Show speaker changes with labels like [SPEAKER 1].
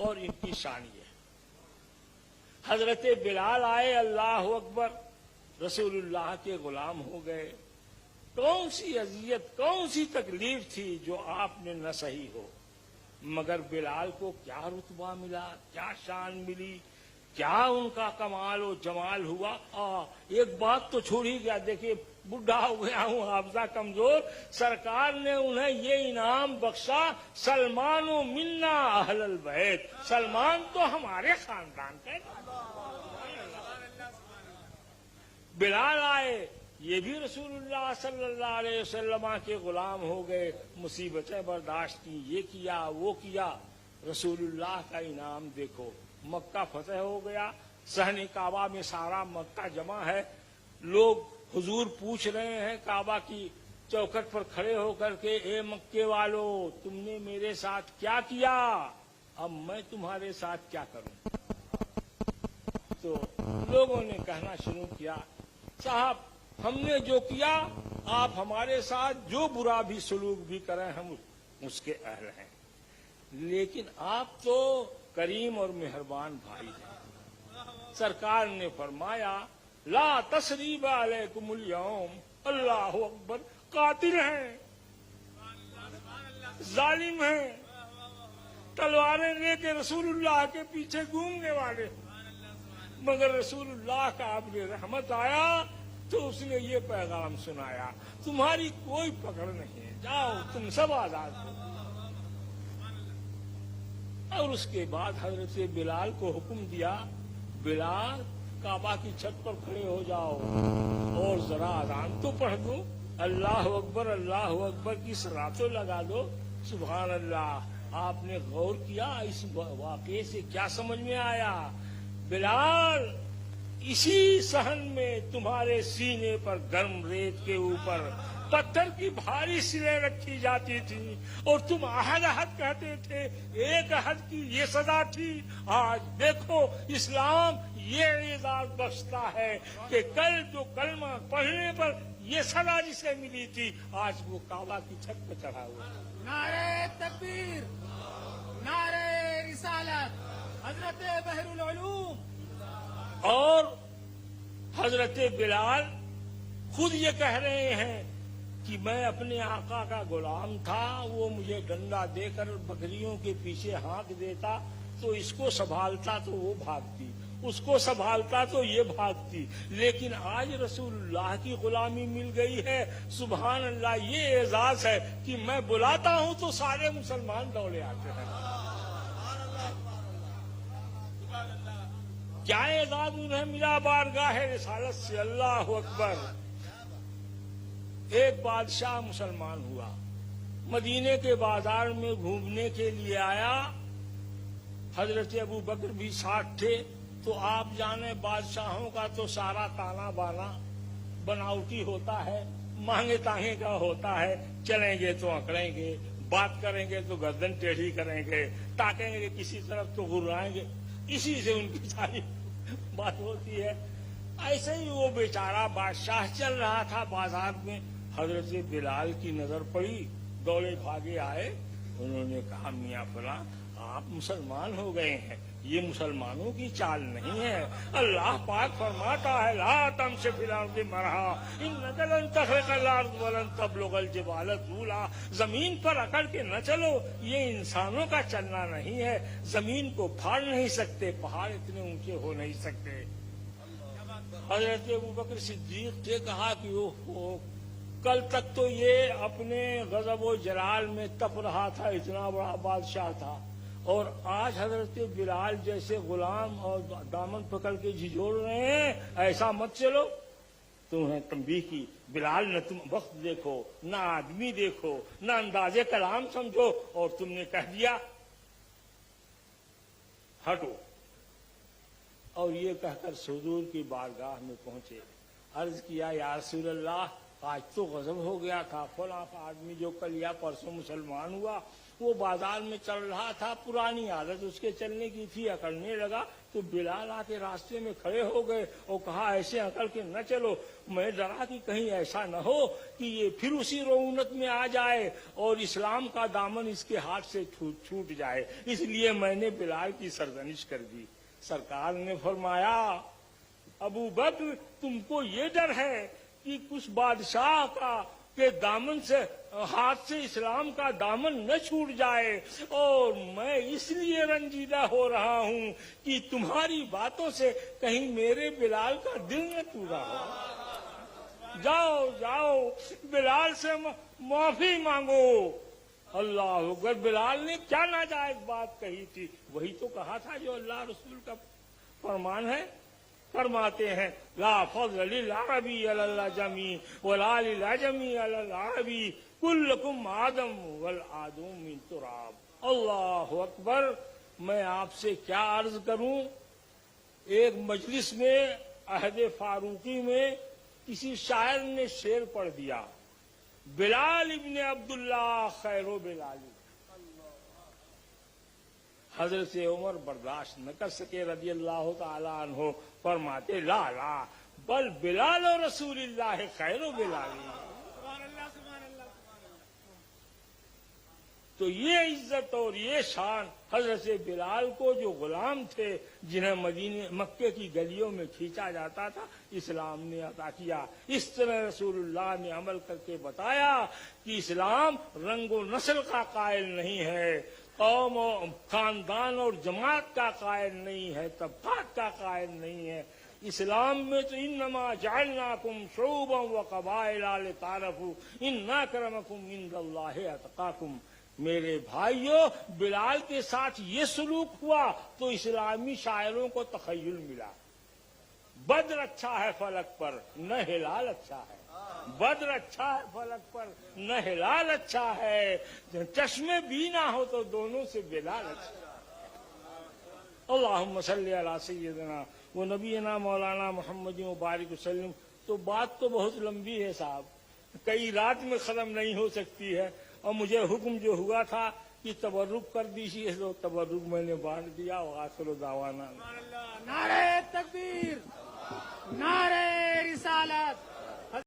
[SPEAKER 1] اور ان کی شان یہ ہے۔ حضرت بلال آئے، اللہ اکبر، رسول اللہ کے غلام ہو گئے۔ کون سی اذیت، کون سی تکلیف تھی جو آپ نے نہ سہی ہو، مگر بلال کو کیا رتبہ ملا، کیا شان ملی، کیا ان کا کمال و جمال ہوا۔ ایک بات تو چھوڑ ہی گیا، دیکھیے بڈھا ہو گیا ہوں، حافظہ کمزور، سرکار نے انہیں یہ انعام بخشا، سلمان و منا اہل البیت، سلمان تو ہمارے خاندان کا ہے۔ بلال آئے، یہ بھی رسول اللہ صلی اللہ علیہ وسلم کے غلام ہو گئے، مصیبتیں برداشت کی، یہ کیا وہ کیا۔ رسول اللہ کا انعام دیکھو، مکہ فتح ہو گیا، صحن کعبہ میں سارا مکہ جمع ہے، لوگ حضور پوچھ رہے ہیں کعبہ کی چوکھٹ پر کھڑے ہو کر کے، اے مکے والو، تم نے میرے ساتھ کیا کیا، اب میں تمہارے ساتھ کیا کروں۔ تو لوگوں نے کہنا شروع کیا، صاحب ہم نے جو کیا، آپ ہمارے ساتھ جو برا بھی سلوک بھی کریں ہم اس کے اہل ہیں، لیکن آپ تو کریم اور مہربان بھائی ہیں۔ سرکار نے فرمایا، لا تثریب علیکم اليوم، اللہ اکبر، قاتل ہیں، ظالم ہیں، تلواریں لے کے رسول اللہ کے پیچھے گھومنے والے، مگر رسول اللہ کا اب رحمت آیا تو اس نے یہ پیغام سنایا، تمہاری کوئی پکڑ نہیں ہے، جاؤ تم سب آزاد ہو۔ اور اس کے بعد حضرت بلال کو حکم دیا، بلال کعبہ کی چھت پر کھڑے ہو جاؤ اور ذرا اذان تو پڑھ دو، اللہ اکبر کی صلاتیں لگا دو۔ سبحان اللہ۔ آپ نے غور کیا اس واقعے سے کیا سمجھ میں آیا؟ بلال، اسی صحن میں تمہارے سینے پر گرم ریت کے اوپر پتھر کی بھاری سلیں رکھی جاتی تھی اور تم عہد عہد کہتے تھے، ایک عہد کی یہ سزا تھی۔ آج دیکھو اسلام یہ اعزاز بخشتا ہے کہ کل جو کلمہ پڑھنے پر یہ سزا جسے ملی تھی، آج وہ کعبہ کی چھت پہ چڑھا ہوا ہے۔
[SPEAKER 2] نعرہ تکبیر، نعرہ رسالت، حضرت بحر العلوم۔
[SPEAKER 1] اور حضرت بلال خود یہ کہہ رہے ہیں کہ میں اپنے آقا کا غلام تھا، وہ مجھے ڈنڈا دے کر بکریوں کے پیچھے ہانک دیتا تو اس کو سنبھالتا تو وہ بھاگتی، اس کو سنبھالتا تو یہ بھاگتی، لیکن آج رسول اللہ کی غلامی مل گئی ہے۔ سبحان اللہ، یہ اعزاز ہے کہ میں بلاتا ہوں تو سارے مسلمان دوڑے آتے ہیں۔ کیا اعزاز انہیں ملا بارگاہ رسالت سے، اللہ اکبر۔ ایک بادشاہ مسلمان ہوا، مدینے کے بازار میں گھومنے کے لیے آیا، حضرت ابو بکر بھی ساتھ تھے۔ تو آپ جانے بادشاہوں کا تو سارا تانا بانا بناوٹی ہوتا ہے، مانگے تانگے کا ہوتا ہے، چلیں گے تو اکڑیں گے، بات کریں گے تو گردن ٹیڑھی کریں گے، تاکیں گے کسی طرف تو گرائیں گے، اسی سے ان کی ساری بات ہوتی ہے۔ ایسے ہی وہ بیچارہ بادشاہ چل رہا تھا بازار میں، حضرت بلال کی نظر پڑی، دوڑے بھاگے آئے، انہوں نے کہا، میاں فلاں آپ مسلمان ہو گئے ہیں، یہ مسلمانوں کی چال نہیں ہے۔ اللہ پاک فرماتا ہے، لا تمشِ فی الارض مرحا انک لن تخرق الارض ولن تبلغ الجبال طولا۔ زمین پر اکڑ کے نہ چلو، یہ انسانوں کا چلنا نہیں ہے، زمین کو پھاڑ نہیں سکتے، پہاڑ اتنے اونچے ہو نہیں سکتے۔ حضرت ابوبکر صدیق نے کہا کہ اوہ، کل تک تو یہ اپنے غضب و جلال میں تپ رہا تھا، اتنا بڑا بادشاہ تھا، اور آج حضرت بلال جیسے غلام اور دامن پکڑ کے جھجھوڑ رہے ہیں، ایسا مت چلو۔ تو انہیں تنبیہ کی، بلال نہ تم وقت دیکھو، نہ آدمی دیکھو، نہ انداز کلام سمجھو، اور تم نے کہہ دیا ہٹو۔ اور یہ کہہ کر حضور کی بارگاہ میں پہنچے، عرض کیا، یا رسول اللہ، آج تو غضب ہو گیا تھا، فلاں آدمی جو کل یا پرسوں مسلمان ہوا، وہ بازار میں چل رہا تھا، پرانی عادت اس کے چلنے کی تھی، اکڑنے لگا تو بلال آ کے راستے میں کھڑے ہو گئے اور کہا ایسے اکڑ کے نہ چلو، میں ڈرا کہ کہیں ایسا نہ ہو کہ یہ پھر اسی رعونت میں آ جائے اور اسلام کا دامن اس کے ہاتھ سے چھوٹ جائے، اس لیے میں نے بلال کی سرزنش کر دی۔ سرکار نے فرمایا ابو بکر تم کو یہ ڈر ہے کہ کچھ بادشاہ کا کہ دامن سے ہاتھ سے اسلام کا دامن نہ چھوٹ جائے، اور میں اس لیے رنجیدہ ہو رہا ہوں کہ تمہاری باتوں سے کہیں میرے بلال کا دل نہ ٹوٹا ہو۔ جاؤ جاؤ بلال سے معافی مانگو۔ اللہ اکبر، بلال نے کیا ناجائز بات کہی تھی؟ وہی تو کہا تھا جو اللہ رسول کا فرمان ہے۔ فرماتے ہیں لا فضل للعربی علی العجمی ولا للعجمی علی العربی کلکم آدم والآدم من تراب۔ اللہ اکبر، میں آپ سے کیا عرض کروں، ایک مجلس میں عہد فاروقی میں کسی شاعر نے شعر پڑھ دیا، بلال ابن عبداللہ خیر و بلالی۔ حضرت عمر برداشت نہ کر سکے رضی اللہ تعالی عنہ، فرماتے لا لا بل بلال و رسول اللہ خیر و بلالی۔
[SPEAKER 2] سبحان اللہ سبحان اللہ سبحان اللہ۔
[SPEAKER 1] تو یہ عزت اور یہ شان حضرت بلال کو، جو غلام تھے جنہیں مکے کی گلیوں میں کھینچا جاتا تھا، اسلام نے عطا کیا۔ اس طرح رسول اللہ نے عمل کر کے بتایا کہ اسلام رنگ و نسل کا قائل نہیں ہے، قوم و خاندان اور جماعت کا قائل نہیں ہے، طبقات کا قائل نہیں ہے۔ اسلام میں تو انما جعلناکم شعوبا وقبائل لتعارفوا ان اکرمکم عند اللہ اتقاکم۔ میرے بھائیوں، بلال کے ساتھ یہ سلوک ہوا تو اسلامی شاعروں کو تخیل ملا، بدر اچھا ہے فلک پر نہ ہلال اچھا ہے، بدر اچھا ہے فلک پر نہ ہلال اچھا ہے، چشمے بھی نہ ہو تو دونوں سے بلال اچھا ہے۔ اللہم صلی علی سیدنا و نبینا مولانا محمد مبارک وسلم۔ تو بات تو بہت لمبی ہے صاحب، کئی رات میں ختم نہیں ہو سکتی ہے، اور مجھے حکم جو ہوا تھا کہ تبرک کر دیجیے تو تبرک میں نے بانٹ دیا۔ وآخر دعوانا
[SPEAKER 2] نعرہ تکبیر، نعرہ رسالت،